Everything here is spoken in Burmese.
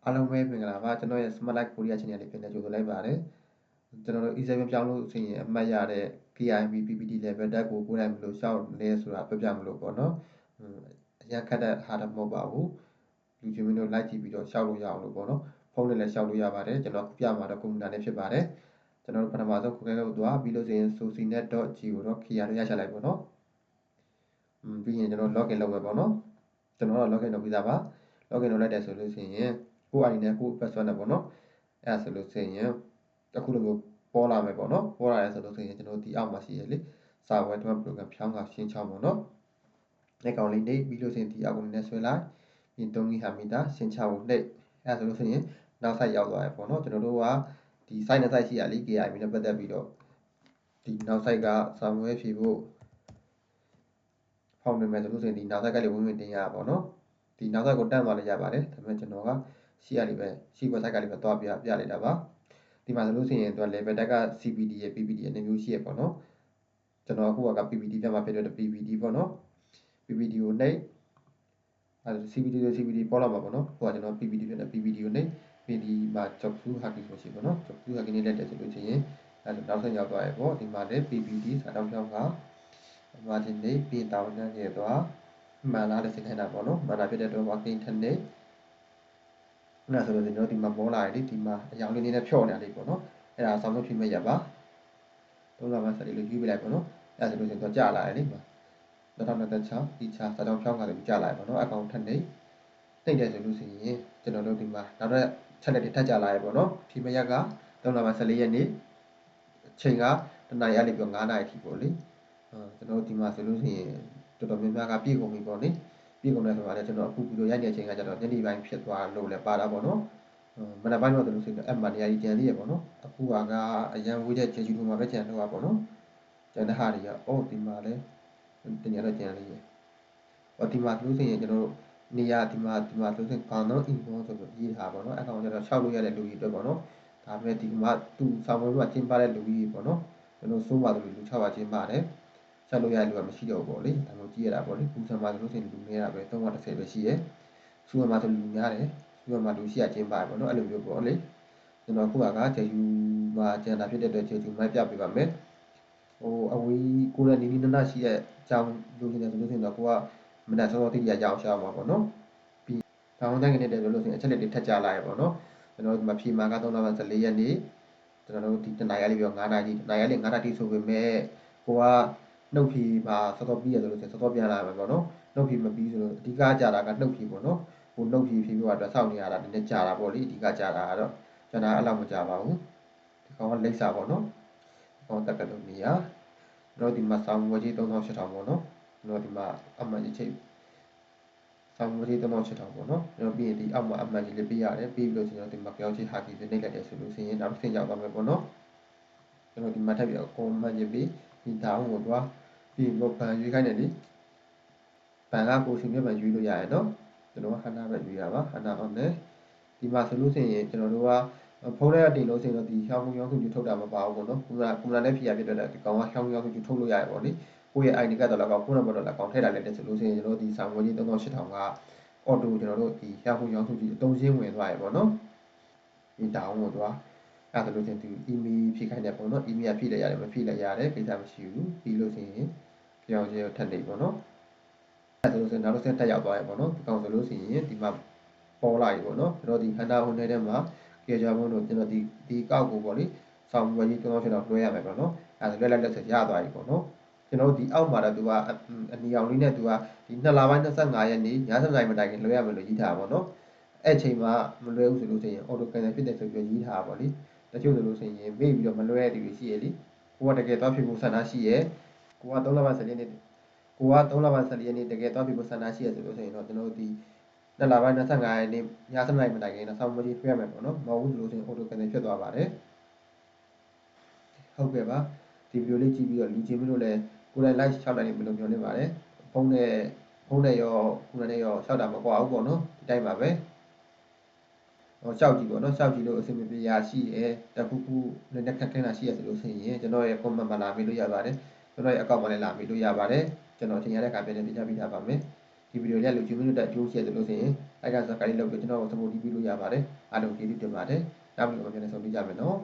အားလုံးပဲမင်္ဂလာပါကျွန်တော်ရဲ့ Smart Life Korea Channel လေးပြန်လည်ကြိုဆိုလိုက်ပါတယ်ကျွန်တော်တို့ E7 ပြောင်းလို့ဆိုရင်အမှတ်ရတဲ့ KIB PPT level တက်ကိုကိုယ်တိုင်ဘယ်လိုရှောက်လဲဆိုတာပြပြမလို့ပေါ့နော်အရင်ခက်တဲ့ဟာတော့မဟုတ်ပါဘူးလူချင်းမင်းတို့ like ကြည့်ပြီးတော့ရှောက်လို့ရအောင်လို့ပေါ့နော်ဖုန်းနဲ့လည်းရှောက်လို့ရပါတယ်ကျွန်တော်ပြမှာတော့ကွန်ပျူတာနဲ့ဖြစ်ပါတယ်ကျွန်တော်တို့ပထမဆုံးကိုယ်ကိုသွားပြီးလို့ဆိုရင် socialnet.g ကိုတော့ KIA ရရှိလိုက်ပေါ့နော်ပြီးရင်ကျွန်တော် login လုပ်မယ်ပေါ့နော်ကျွန်တော်တော့ login လုပ်ပြီးသားပါ login လုပ်လိုက်တယ်ဆိုလို့ရှိရင်ကိုယ် ID နဲ့ကိုယ် password နဲ့ပေါ့နော်အဲ့ဒါဆိုလို့ရှိရင်အခုလိုမျိုးပေါ်လာမယ်ပေါ့နော်ပေါ်လာရဲဆိုလို့ရှိရင်ကျွန်တော်ဒီအောက်မှာရှိရလေစာဝဲတွန်း program ဖြောင်းကရှင်းချောင်းပေါ့နော်လက်ကောင်လေးနေပြီးလို့ရှိရင်ဒီအောက်ကိုလည်းဆွဲလိုက်ပြီးတုံးကြီးဟာမီတာရှင်းချောင်းကိုနှိပ်အဲ့ဒါဆိုလို့ရှိရင်နောက် site ရောက်သွားရပေါ့နော်ကျွန်တော်တို့ကဒီ site နဲ့ site ရှိရလေ KIB နဲ့ပတ်သက်ပြီးတော့ဒီနောက် site ကစာဝဲဖြည့်ဖို့ဖောင်နေမယ်ဆိုလို့ရှိရင်ဒီနောက် site ကလေးဝင်ဝင်တင်ရပါပေါ့နော်ဒီနောက် site ကိုတန်းသွားလိုက်ရပါတယ်ဒါပေမဲ့ကျွန်တော်ကရှိရလေးပဲရှိ website ကလေးပဲတွားပြလိုက်တာပါဒီမှာဆိုလို့ရှိရင်သူက level တက်က CPD ရဲ့ PPD ရဲ့နှစ်မျိုးရှိရပေါ့နော်ကျွန်တော်အခုက PPD ပြမှာဖြစ်တဲ့ PPD ပေါ့နော် PPD ကိုနှိပ်အဲ CPD ဆို CPD ပေါ်လာမှာပေါ့နော်ဟိုကကျွန်တော် PPD ဖြစ်တဲ့ PPD ကိုနှိပ်ပြီးဒီမှာ job to hacking ဆိုရှိပေါ့နော် job to hacking နဲ့လက်တယ်ဆိုလို့ရှိရင်အဲနောက်ဆက်ရောက်သွားရပေါ့ဒီမှာလည်း PPD စာတောင်းဖြောင်းက margin လေးပြင်တောင်းနေရတော့မှန်လားတဲ့စင်နေတာပေါ့နော်မှန်တာဖြစ်တဲ့တော့ working technique အဲ့ဒါဆိုတော့ကျွန်တော်ဒီမှာပေါ်လာတယ်ဒီမှာအရောင်လေးနဲ့ဖြော့နေတယ်ပေါ့နော်အဲ့ဒါဆောင်းလို့ဖြည့်မဲ့ရပါသုံးလာမှစတယ်လို့ယူပြလိုက်ပေါ့နော်အဲ့ဒါဆိုလို့ကျွန်တော်ကြာလာတယ်လေ2026ဒီချာစာတောင်းဖြောင်းကလည်းကြာလာတယ်ပေါ့နော်အကောင့်ထက်နေနှိပ်တယ်ဆိုလို့ရှိရင်ကျွန်တော်တို့ဒီမှာနောက်တော့ချက်လက်တွေထပ်ကြာလာရပေါ့နော်ဖြည့်မဲ့ရက3လမှ14ရက်နေ့အချိန်ကတနာရီလေးပြီး9နာရီထိပေါ့လေကျွန်တော်ဒီမှာဆိုလို့ရှိရင်တော်တော်များများကပြည့်ကုန်ပြီပေါ့လေပြည့်ကုန်တယ်ဆိုတာလည်းကျွန်တော်အခုပြီးတော့ရိုက်တဲ့အချိန်ကကျတော့ညနေပိုင်းဖြစ်သွားလို့လည်းပါတာပေါ့နော်မနက်ပိုင်းတော့ဆိုလို့ရှိရင်အမှန်တရားကြီးကြံသေးရပေါ့နော်အခုကအရန်ဝေးတဲ့ခြေကျူးလိုမှာပဲကြံတော့ပါပေါ့နော်ကြံတဲ့ဟာတွေကအော်ဒီမှာလည်းတင်ရတော့ကြံလေးရဒီမှာဆိုလို့ရှိရင်ကျွန်တော်တို့နေရာဒီမှာဆိုရင်ကောင်တော့ info ဆိုပြီးရေးထားပါတော့အကောင်ကျတော့6လို့ရတဲ့လူကြီးအတွက်ပေါ့နော်ဒါပေမဲ့ဒီမှာသူဆောင်းမွေးကကျင်းပတဲ့လူကြီးပေါ့နော်ကျွန်တော်စိုးပါတယ်လူ6ပါကျင်းပါတယ်ဆက်လို့ရတဲ့လူကမရှိတော့ဘူးပေါ့လေဒါမျိုးကြည့်ရတာပေါ့လေဘူးဆံမှာဆိုလို့ရှိရင်လူနေတာပဲ330ပဲရှိရဲစူမှာဆိုလူများတယ်စူမှာလူရှိရကျင်းပါတယ်ပေါ့နော်အဲ့လိုမျိုးပေါ့လေကျွန်တော်ခုကဂျေယူမှာကျန်တာဖြစ်တဲ့အတွက်ဂျေယူမိုက်ပြပေးပါမယ်အဝေးကိုလည်းနီးနီးနားနားရှိတဲ့အကြောင်းလူနေတယ်ဆိုလို့ရှိရင်တော့ကိုကမနက်စောစောတိတိရအောင်ရှာမှာပေါ့နော်ပြီးတောင်းတန်းကနေတယ်ဆိုလို့ရှိရင်အချက်လက်တွေထပ်ကြလာရပေါ့နော်ကျွန်တော်ဒီမှာဖြေမှာက3လ14ရက်နေ့ကျွန်တော်တို့ဒီတနာရီလေးပြီးတော့9နာရီ9နာရီ9နာရီဆိုပေမဲ့ကိုကနှုတ်ဖြေမှာစောစောပြီးရဆိုလို့ရှိရင်စောစောပြန်လာမှာပေါ့နော်နှုတ်ဖြေမပြီးဆိုလို့အဓိကကြာတာကနှုတ်ဖြေပေါ့နော်ဟိုနှုတ်ဖြေဖြေပြီးတော့စောင့်နေရတာနည်းနည်းကြာတာပေါ့လေအဓိကကြာတာကတော့ကျွန်တော်အဲ့လောက်မကြာပါဘူးဒီကောင်ကလိမ့်စာပေါ့နော်ဒီကောင်တက်ကလို့နေရကျွန်တော်ဒီမှာစောင်းဝကြီး3800ပေါ့နော်ကျွန်တော်ဒီမှာအမှန်ကြီးချိတ်စောင်းဝကြီး3800ပေါ့နော်ကျွန်တော်ပြီးရင်ဒီအောက်မှာအမှန်ကြီးလေးပေးရတယ်ပြီးပြီးလို့ကျွန်တော်ဒီမှာပြောင်းချဟာကြီးနဲ့နှိပ်လိုက်တယ်ဆိုလို့ရှိရင်နောက်တစ်ဆင့်ရောက်သွားမယ်ပေါ့နော်ကျွန်တော်ဒီမှာထပ်ပြီးတော့ comment ရေးပြီးဒီတောင်းကိုတော့ပြီးတော့ဗန်ရွေးခိုင်းတယ်လေဗန်ကကိုရှင်မြတ်ဗန်ရွေးလို့ရရနော်ကျွန်တော်ကဟန်နာပဲရွေးတာပါဟန်နာအောင်နဲ့ဒီမှာဆိုလို့ရှိရင်ကျွန်တော်တို့ကဖုန်းထဲကတင်လို့ဆိုရင်တော့ဒီရှောင်းကုန်းရောင်းစုထုတ်တာမပါဘူးပေါ့နော်ကုမနဲ့ဖြေရဖြစ်တဲ့ဒီကောင်ကရှောင်းကုန်းရောင်းစုထုတ်လို့ရတယ်ပေါ့လေကိုယ့်ရဲ့ ID ကတော့လည်းကောင်းဖုန်းနံပါတ်တော့လည်းကောင်းထည့်လိုက်တယ်ဆိုလို့ရှိရင်ကျွန်တော်ဒီဆောင်ဝကြီး3800ကအော်တိုကျွန်တော်တို့ဒီရှောင်းကုန်းရောင်းစုကြီးအသုံးချင်းဝင်သွားရပေါ့နော်ဒီတောင်းကိုတော့အဲ့ဒါလို့ချင်းသူ email ဖြည့်ခိုင်းတယ်ပေါ့နော် email ဖြည့်လိုက်ရတယ်မဖြည့်လိုက်ရတယ်ကိစ္စမရှိဘူးပြီးလို့ရှိရင်ပြောင်းချဲကိုထပ်နေပေါ့နော်အဲ့ဒါဆိုလို့ရှိရင်နောက်တစ်ဆက်တက်ရောက်သွားရပေါ့နော်ဒီကောင်ဆိုလို့ရှိရင်ဒီမှာပေါ်လာပြီပေါ့နော်ကျွန်တော်ဒီ Hunter ဟိုထဲမှာကြေကြဘုံတို့ကျွန်တော်ဒီကောက်ကိုပေါ့လေဆောင်းဝယ်ကြီးကျွန်တော်ကျွန်တော်လွှဲရမယ်ပေါ့နော်အဲ့ဒါလွှဲလိုက်လက်ဆက်ရသွားပြီပေါ့နော်ကျွန်တော်ဒီအောက်မှာတော့သူကအနီအောင်လေးနဲ့သူကဒီ2လပိုင်း25ရက်နေ့ည7:00နာရီမတိုင်ခင်လွှဲရမယ်လို့ရေးထားပါပေါ့နော်အဲ့ချိန်မှာမလွှဲဘူးဆိုလို့ရှိရင် auto cancel ဖြစ်တယ်ဆိုပြီးရေးထားပါပေါ့လေတချို့ဆိုလို့ရှိရင်မေ့ပြီးတော့မလွှဲရတဲ့လူရှိရလေကိုကတကယ်သွားဖြစ်ဖို့ဆန္ဒရှိရဲကိုက3လပိုင်း14ရက်နေ့ကိုက3လပိုင်း14ရက်နေ့တကယ်သွားဖြစ်ဖို့ဆန္ဒရှိရဆိုလို့ရှိရင်တော့ကျွန်တော်တို့ဒီ2လပိုင်း25ရက်နေ့ည7:00နာရီမတိုင်ခင်တော့ဆောင်းမကြီးလွှဲရမယ်ပေါ့နော်မဟုတ်ဘူးဆိုလို့ရှိရင် auto cancel ဖြစ်သွားပါတယ်ဟုတ်ကဲ့ပါဒီဗီဒီယိုလေးကြည့်ပြီးတော့လူချင်းမျိုးတို့လည်းကိုယ်တိုင် like 6လိုက်နေလို့ပြောနေပါတယ်ဖုန်းနဲ့ရောခုနနဲ့ရော6တာမကွာဘူးပေါ့နော်ဒီတိုင်းပါပဲရှောက်ကြည့်ပေါ့နော်ရှောက်ကြည့်လို့အဆင်မပြေရရှိရဲတခုခုနည်းနည်းခက်ခဲတာရှိရဆိုလို့ရှိရင်ကျွန်တော်ရဲ့ comment မှာလာမေးလို့ရပါတယ်ကျွန်တော်ရဲ့ account မှာလည်းလာမေးလို့ရပါတယ်ကျွန်တော်ထင်ရတဲ့အခါပြန်လည်ပြပြပေးထားပါမယ်ဒီ ဒီဗီဒီယိုလေးလူချင်းမျိုးတက်အကျိုးရှိတယ်လို့ဆိုရင်အဲ့ဒါစကားလေးလောက်ပြီးကျွန်တော်ကို support ပြီးလို့ရပါတယ်အားလုံးကျေးဇူးတင်ပါတယ်နောက်ဗီဒီယိုမှာပြန်လည်ဆုံတွေ့ကြမယ်နော်